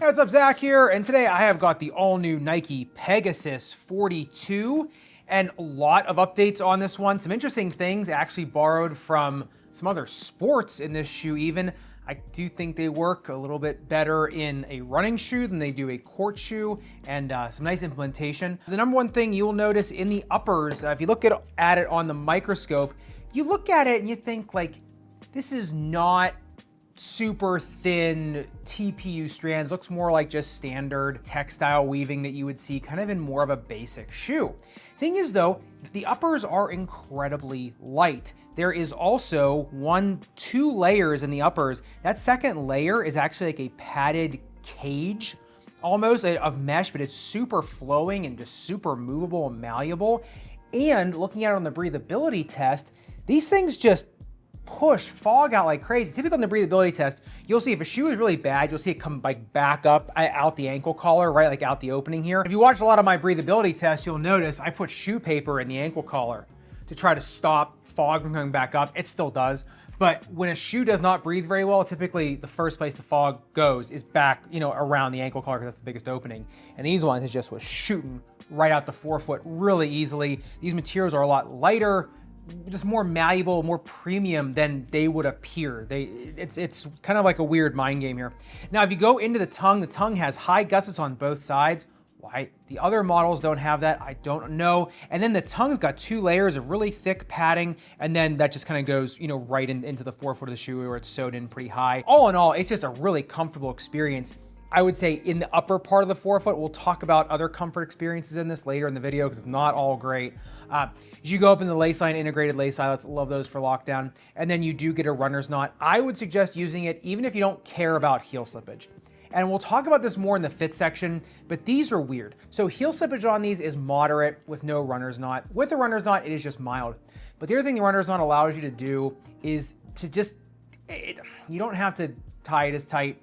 Hey, what's up, Zach here, and today I have got the all-new Nike Pegasus 42, and a lot of updates on this one. Some interesting things actually borrowed from some other sports in this shoe even. I do think they work a little bit better in a running shoe than they do a court shoe, and some nice implementation. The number one thing you'll notice in the uppers, if you look at it on the microscope, you look at it and you think, like, this is not super thin TPU strands, looks more like just standard textile weaving that you would see kind of in more of a basic shoe. Thing is though, the uppers are incredibly light. There is also two layers in the uppers. That second layer is actually like a padded cage, almost of mesh, but it's super flowing and just super movable and malleable. And looking at it on the breathability test, these things just push fog out like crazy. Typically on the breathability test, you'll see if a shoe is really bad, you'll see it come like back up out the ankle collar, right? Like out the opening here. If you watch a lot of my breathability tests, you'll notice I put shoe paper in the ankle collar to try to stop fog from coming back up. It still does. But when a shoe does not breathe very well, typically the first place the fog goes is back, around the ankle collar because that's the biggest opening. And these ones, it just was shooting right out the forefoot really easily. These materials are a lot lighter, just more malleable, more premium than they would appear. It's kind of like a weird mind game here. Now, if you go into the tongue has high gussets on both sides. Why the other models don't have that, I don't know. And then the tongue's got two layers of really thick padding, and then that just kind of goes, right into the forefoot of the shoe where it's sewed in pretty high. All in all, it's just a really comfortable experience. I would say in the upper part of the forefoot, we'll talk about other comfort experiences in this later in the video because it's not all great. As you go up in the lace line, integrated lace eyelets, love those for lockdown. And then you do get a runner's knot. I would suggest using it even if you don't care about heel slippage. And we'll talk about this more in the fit section, but these are weird. So heel slippage on these is moderate with no runner's knot. With the runner's knot, it is just mild. But the other thing the runner's knot allows you to do is to you don't have to tie it as tight.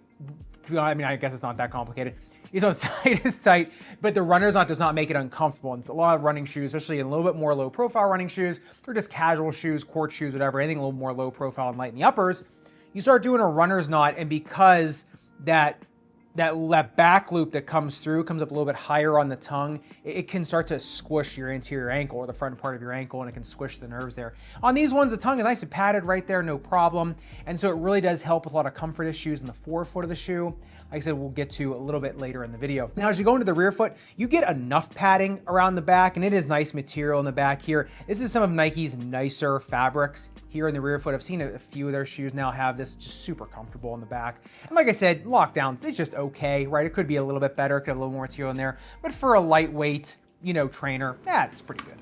I mean, I guess it's not that complicated. You know, tight is tight, but the runner's knot does not make it uncomfortable. And it's a lot of running shoes, especially in a little bit more low profile running shoes, or just casual shoes, court shoes, whatever, anything a little more low profile and light in the uppers, you start doing a runner's knot, and because that back loop that comes up a little bit higher on the tongue, it can start to squish your anterior ankle or the front part of your ankle, and it can squish the nerves there. On these ones, the tongue is nice and padded right there, no problem. And so it really does help with a lot of comfort issues in the forefoot of the shoe. Like I said, we'll get to a little bit later in the video. Now, as you go into the rear foot, you get enough padding around the back, and it is nice material in the back here. This is some of Nike's nicer fabrics here in the rear foot. I've seen a few of their shoes now have this, just super comfortable in the back. And like I said, lockdowns, it's just okay, right? It could be a little bit better, could have a little more material in there, but for a lightweight, trainer, it's pretty good.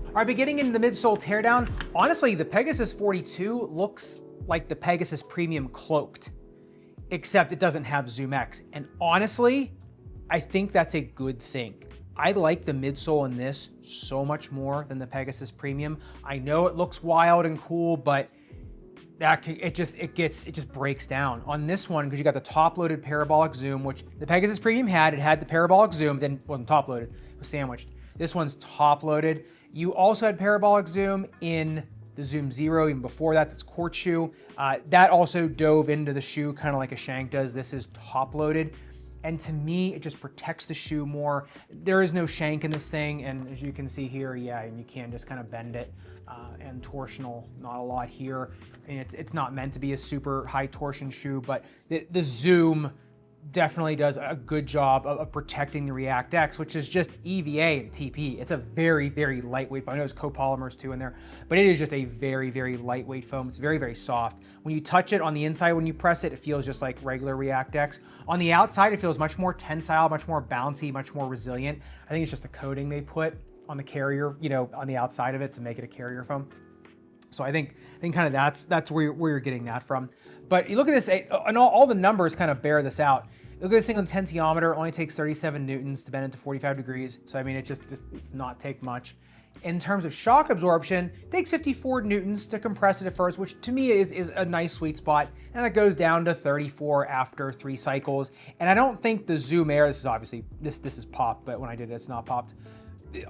All right, but getting into the midsole teardown, honestly, the Pegasus 42 looks like the Pegasus Premium cloaked, except it doesn't have Zoom X. And honestly, I think that's a good thing. I like the midsole in this so much more than the Pegasus Premium. I know it looks wild and cool, but it just breaks down. On this one, because you got the top-loaded parabolic zoom, which the Pegasus Premium had. It had the parabolic zoom, then it wasn't top-loaded, it was sandwiched. This one's top-loaded. You also had parabolic zoom in the Zoom Zero, even before that, that's court shoe. That also dove into the shoe kind of like a shank does. This is top-loaded. And to me, it just protects the shoe more. There is no shank in this thing, and as you can see here, and you can just kind of bend it, and torsional, not a lot here. And it's not meant to be a super high torsion shoe, but the Zoom definitely does a good job of protecting the React X, which is just EVA and TP. It's a very, very lightweight foam. I know there's copolymers too in there, but it is just a very, very lightweight foam. It's very, very soft. When you touch it on the inside, when you press it, it feels just like regular React X. On the outside, it feels much more tensile, much more bouncy, much more resilient. I think it's just the coating they put on the carrier, on the outside of it to make it a carrier foam. So I think kind of that's where you're getting that from. But you look at this, and all the numbers kind of bear this out. Look at this thing on the tensiometer, only takes 37 newtons to bend it to 45 degrees. So I mean, it just does not take much. In terms of shock absorption, it takes 54 newtons to compress it at first, which to me is a nice sweet spot. And it goes down to 34 after 3 cycles. And I don't think the Zoom Air, this is obviously, this is popped, but when I did it, it's not popped.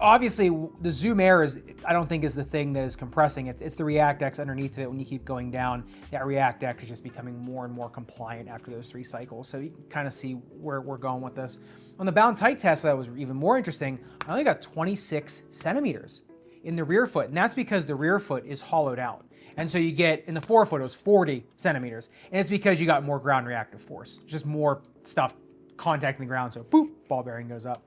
obviously the Zoom Air is, I don't think is the thing that is compressing. It's the React X underneath of it. When you keep going down, that React X is just becoming more and more compliant after those 3 cycles. So you can kind of see where we're going with this. On the bounce height test, that was even more interesting. I only got 26 centimeters in the rear foot, and that's because the rear foot is hollowed out. And so you get, in the forefoot, it was 40 centimeters. And it's because you got more ground reactive force, just more stuff contacting the ground. So boop, ball bearing goes up.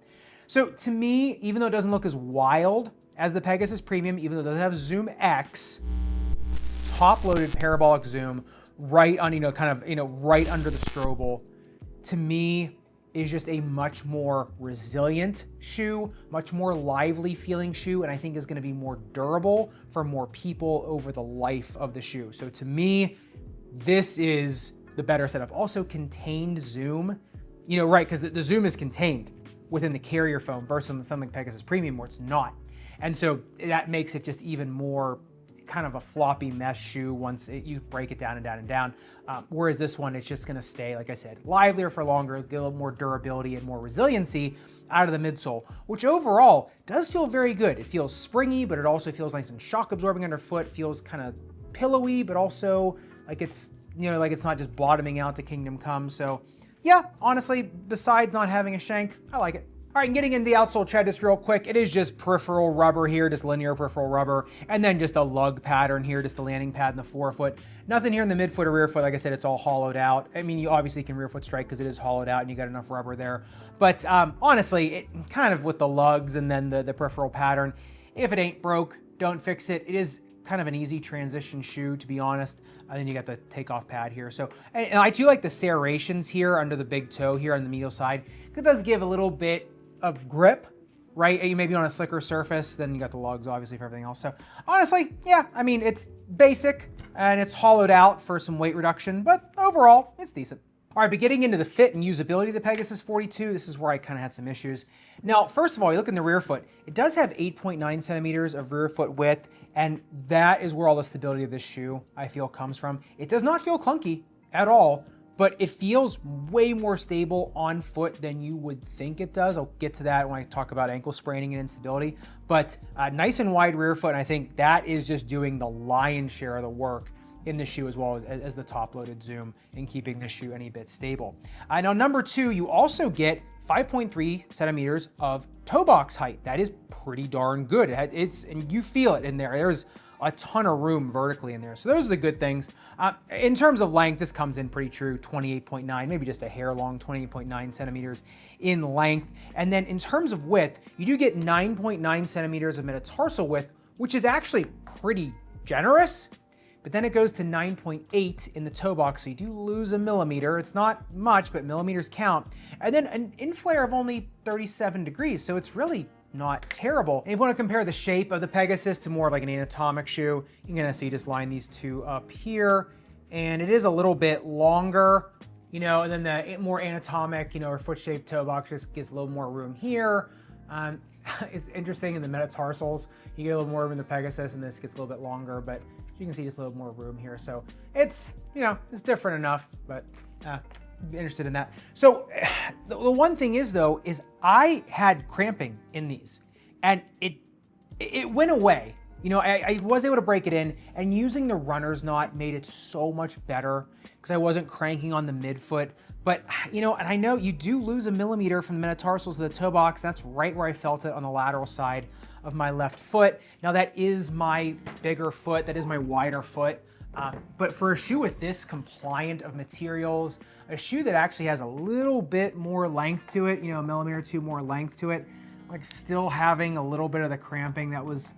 So to me, even though it doesn't look as wild as the Pegasus Premium, even though it doesn't have Zoom X, top-loaded parabolic zoom, right on, right under the strobel, to me is just a much more resilient shoe, much more lively feeling shoe, and I think is gonna be more durable for more people over the life of the shoe. So to me, this is the better setup. Also contained zoom, right, because the zoom is contained within the carrier foam versus something like Pegasus Premium where it's not. And so that makes it just even more kind of a floppy mesh shoe once you break it down and down and down. Whereas this one, it's just gonna stay, like I said, livelier for longer, get a little more durability and more resiliency out of the midsole, which overall does feel very good. It feels springy, but it also feels nice and shock absorbing underfoot, feels kind of pillowy, but also like it's, like it's not just bottoming out to Kingdom Come. So yeah, honestly, besides not having a shank, I like it. All right, and getting into the outsole tread just real quick, it is just peripheral rubber here, just linear peripheral rubber, and then just a lug pattern here, just the landing pad in the forefoot. Nothing here in the midfoot or rear foot. Like I said, it's all hollowed out. I mean, you obviously can rear foot strike because it is hollowed out and you got enough rubber there. But honestly, it kind of with the lugs and then the peripheral pattern, if it ain't broke, don't fix it. It is kind of an easy transition shoe, to be honest. And then you got the takeoff pad here. So, and I do like the serrations here under the big toe here on the medial side. It does give a little bit of grip, right? You maybe on a slicker surface, then you got the lugs obviously for everything else. So honestly, yeah, I mean, it's basic and it's hollowed out for some weight reduction, but overall it's decent. All right, but getting into the fit and usability of the Pegasus 42, this is where I kind of had some issues. Now, first of all, you look in the rear foot, it does have 8.9 centimeters of rear foot width, and that is where all the stability of this shoe, I feel, comes from. It does not feel clunky at all, but it feels way more stable on foot than you would think it does. I'll get to that when I talk about ankle spraining and instability, but nice and wide rear foot, and I think that is just doing the lion's share of the work in the shoe, as well as the top-loaded zoom in keeping the shoe any bit stable. Now, number 2, you also get 5.3 centimeters of toe box height. That is pretty darn good. And you feel it in there. There's a ton of room vertically in there. So those are the good things. In terms of length, this comes in pretty true, 28.9, maybe just a hair long, 28.9 centimeters in length. And then in terms of width, you do get 9.9 centimeters of metatarsal width, which is actually pretty generous. But then it goes to 9.8 in the toe box, so you do lose a millimeter. It's not much, but millimeters count. And then an inflare of only 37 degrees, so it's really not terrible. And if you want to compare the shape of the Pegasus to more of like an anatomic shoe, you're gonna see just line these two up here, and it is a little bit longer, and then the more anatomic, or foot-shaped toe box just gives a little more room here. It's interesting in the metatarsals, you get a little more room in the Pegasus, and this gets a little bit longer, but you can see just a little more room here. So it's, it's different enough, but interested in that. So the one thing is though, is I had cramping in these and it went away. I was able to break it in, and using the runner's knot made it so much better because I wasn't cranking on the midfoot. But, and I know you do lose a millimeter from the metatarsals to the toe box. That's right where I felt it on the lateral side of my left foot. Now that is my bigger foot, that is my wider foot. But for a shoe with this compliant of materials, a shoe that actually has a little bit more length to it, a millimeter or two more length to it, like still having a little bit of the cramping, it was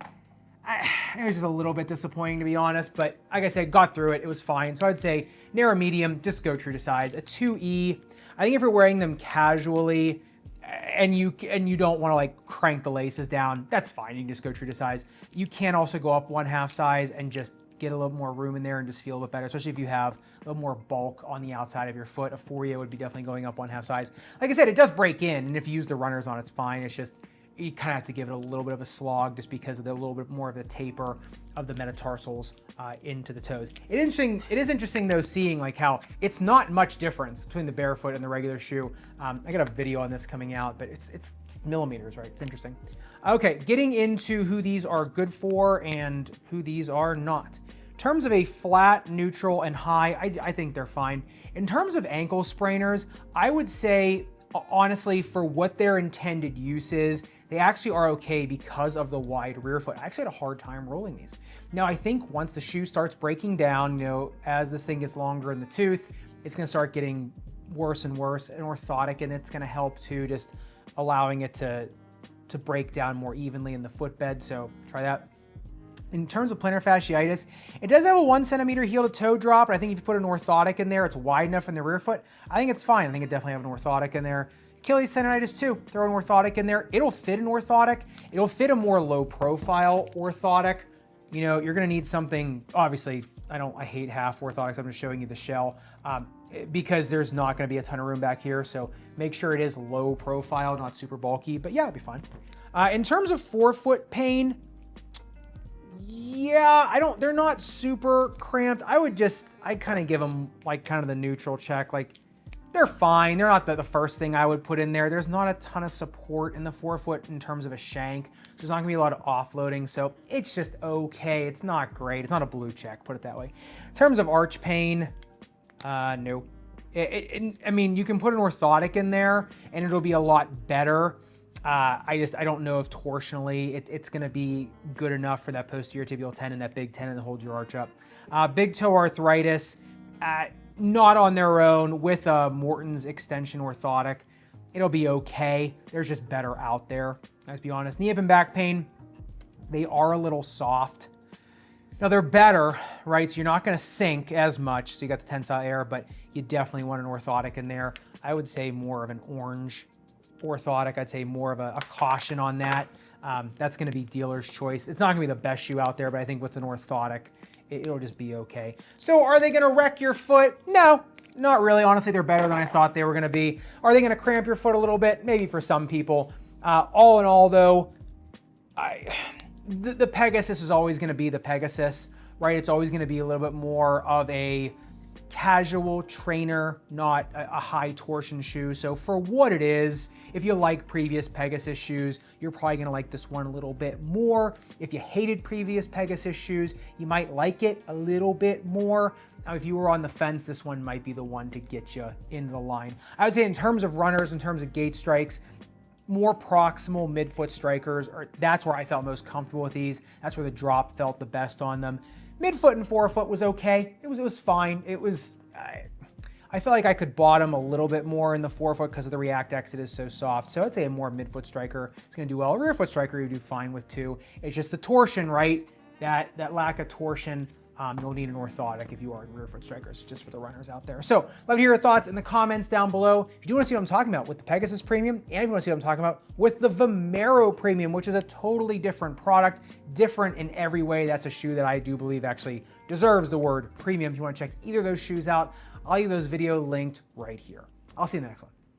just a little bit disappointing, to be honest, but like I said, got through it, it was fine. So I'd say narrow medium, just go true to size. A 2E, I think if you're wearing them casually and you don't want to like crank the laces down, that's fine, you can just go true to size. You can also go up 1/2 size and just get a little more room in there and just feel a bit better, especially if you have a little more bulk on the outside of your foot. A 4E would be definitely going up 1/2 size. Like I said, it does break in, and if you use the runners on, it's fine. It's just, you kind of have to give it a little bit of a slog just because of the little bit more of the taper of the metatarsals into the toes. It is interesting though, seeing like how it's not much difference between the barefoot and the regular shoe. I got a video on this coming out, but it's millimeters, right? It's interesting. Okay, getting into who these are good for and who these are not. In terms of a flat, neutral, and high, I think they're fine. In terms of ankle sprainers, I would say, honestly, for what their intended use is, they actually are okay because of the wide rear foot. I actually had a hard time rolling these. Now, I think once the shoe starts breaking down, you know, as this thing gets longer in the tooth, it's gonna start getting worse and worse and orthotic, and it's gonna help to just allowing it to break down more evenly in the footbed, so try that. In terms of plantar fasciitis, it does have a 1 centimeter heel to toe drop, but I think if you put an orthotic in there, it's wide enough in the rear foot. I think it's fine. I think it definitely have an orthotic in there. Achilles tendonitis too, throw an orthotic in there. It'll fit an orthotic. It'll fit a more low profile orthotic. You know, you're gonna need something, obviously, I hate half orthotics. I'm just showing you the shell because there's not gonna be a ton of room back here. So make sure it is low profile, not super bulky, but yeah, it'd be fine. In terms of forefoot pain, yeah, they're not super cramped. I kind of give them like kind of the neutral check. Like they're fine. They're not the first thing I would put in there. There's not a ton of support in the forefoot in terms of a shank. There's not gonna be a lot of offloading. So it's just okay. It's not great. It's not a blue check, put it that way. In terms of arch pain, no. I mean, you can put an orthotic in there and it'll be a lot better. I don't know if torsionally it's going to be good enough for that posterior tibial tendon, that big tendon that holds your arch up. Big toe arthritis, not on their own with a Morton's extension orthotic. It'll be okay. There's just better out there, let's be honest. Knee, hip, and back pain, they are a little soft. Now they're better, right? So you're not going to sink as much. So you got the tensile air, but you definitely want an orthotic in there. I would say more of an orange orthotic. I'd say more of a caution on that. That's going to be dealer's choice. It's not going to be the best shoe out there, but I think with an orthotic, it'll just be okay. So are they going to wreck your foot? No, not really. Honestly, they're better than I thought they were going to be. Are they going to cramp your foot a little bit? Maybe for some people. All in all, though, the Pegasus is always going to be the Pegasus, right? It's always going to be a little bit more of a casual trainer, not a high torsion shoe. So for what it is, if you like previous Pegasus shoes, you're probably gonna like this one a little bit more. If you hated previous Pegasus shoes, you might like it a little bit more. Now, if you were on the fence, this one might be the one to get you into the line. I would say in terms of runners, in terms of gait strikes, more proximal midfoot strikers, that's where I felt most comfortable with these. That's where the drop felt the best on them. Midfoot and forefoot was okay. It was fine. I feel like I could bottom a little bit more in the forefoot because of the React X. It is so soft. So I'd say a more midfoot striker is going to do well. A rear foot striker you do fine with too. It's just the torsion, right? That lack of torsion. You'll need an orthotic if you are a rear foot strikers, just for the runners out there. So love to hear your thoughts in the comments down below. If you do want to see what I'm talking about with the Pegasus Premium, and if you want to see what I'm talking about with the Vomero Premium, which is a totally different product, different in every way. That's a shoe that I do believe actually deserves the word premium. If you want to check either of those shoes out, I'll leave those video linked right here. I'll see you in the next one.